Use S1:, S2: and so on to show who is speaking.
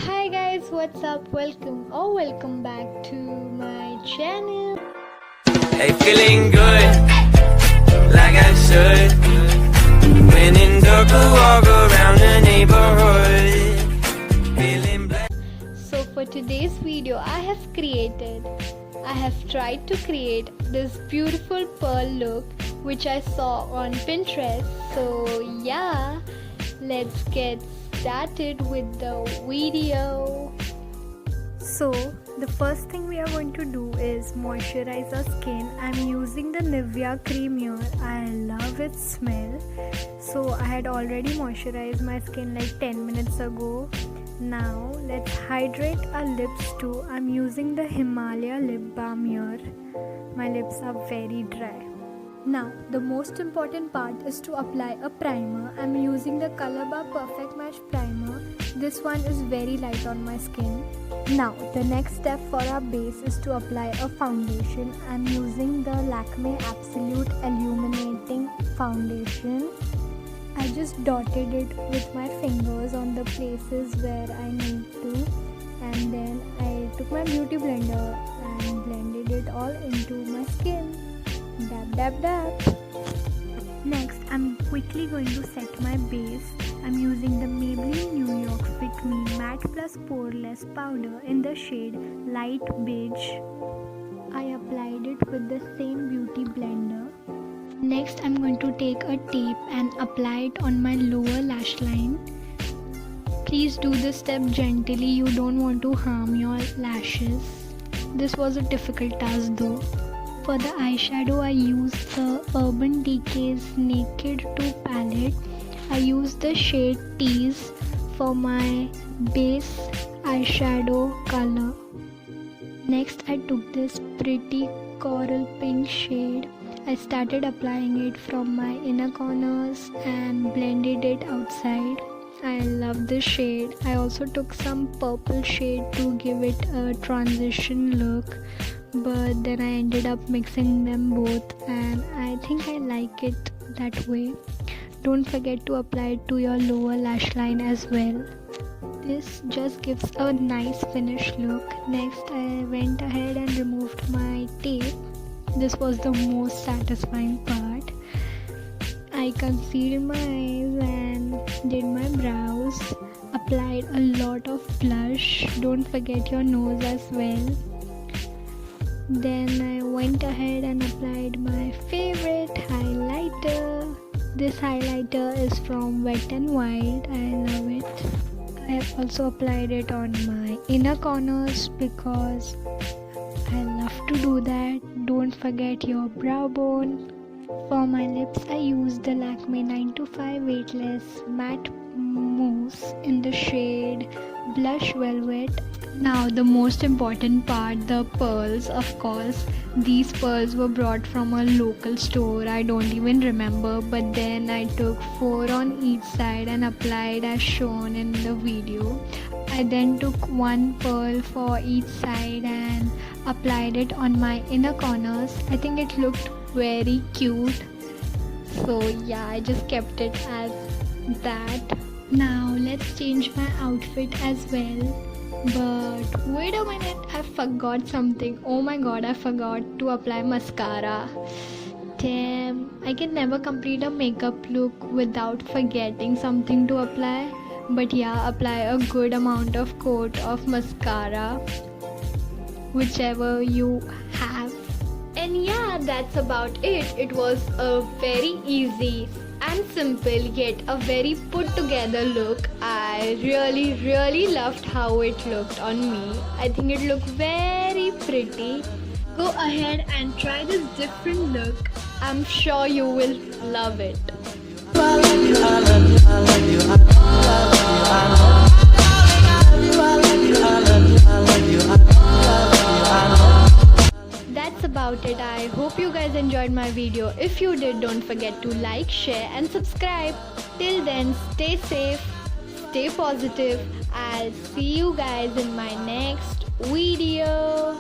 S1: Hi guys, what's up? Welcome back to my channel.
S2: Hey, feeling good, like I should. When in dark, I walk around the neighborhood. Feeling blessed.
S1: So for today's video, I have tried to create this beautiful pearl look which I saw on Pinterest. So yeah, let's get started with the video.
S3: So the first thing we are going to do is moisturize our skin. I'm using the Nivea cream here. I love its smell. So I had already moisturized my skin like 10 minutes ago. Now let's hydrate our lips too. I'm using the Himalaya lip balm here. My lips are very dry. Now the most important part is to apply a primer. I'm using the Color Bar Perfect Match Primer. This one is very light on my skin. Now the next step for our base is to apply a foundation. I'm using the Lakme Absolute Illuminating Foundation. I just dotted it with my fingers on the places where I need to, and then I took my beauty blender and blended it all into my skin. Dab dab dab. Next, I'm quickly going to set my base. I'm using the Maybelline New York Fit Me Matte Plus Poreless Powder in the shade Light Beige. I applied it with the same beauty blender. Next, I'm going to take a tape and apply it on my lower lash line. Please do this step gently, you don't want to harm your lashes. This was a difficult task though. For the eyeshadow, I used the Urban Decay's Naked 2 palette. I used the shade Tease for my base eyeshadow color. Next, I took this pretty coral pink shade. I started applying it from my inner corners and blended it outside. I love this shade. I also took some purple shade to give it a transition look, but then I ended up mixing them both and I think I like it that way. Don't forget to apply it to your lower lash line as well. This just gives a nice finished look. Next, I went ahead and removed my tape. This was the most satisfying part. I concealed my eyes and did my brows. Applied a lot of blush. Don't forget your nose as well. Then I went ahead and applied my favorite highlighter. This highlighter is from Wet n Wild. I love it. I have also applied it on my inner corners because I love to do that. Don't forget your brow bone. For my lips, I used the Lakme 925 Weightless Matte Mousse in the shade Blush Velvet. Now the most important part, the pearls. Of course, these pearls were brought from a local store. I don't even remember, but then I took 4 on each side and applied as shown in the video. I then took 1 pearl for each side and applied it on my inner corners. I think it looked very cute, so yeah, I just kept it as that. Now let's change my outfit as well. But wait a minute, I forgot something. Oh my god, I forgot to apply mascara. Damn, I can never complete a makeup look without forgetting something to apply. But yeah, apply a good amount of coat of mascara, whichever you have.
S1: And yeah, that's about it. It was a very easy and simple yet a very put together look. I really loved how it looked on me. I think it looked very pretty. Go ahead and try this different look. I'm sure you will love it. That's about it. I hope you guys enjoyed my video. If you did, don't forget to like, share and subscribe. Till then, stay safe, stay positive. I'll see you guys in my next video.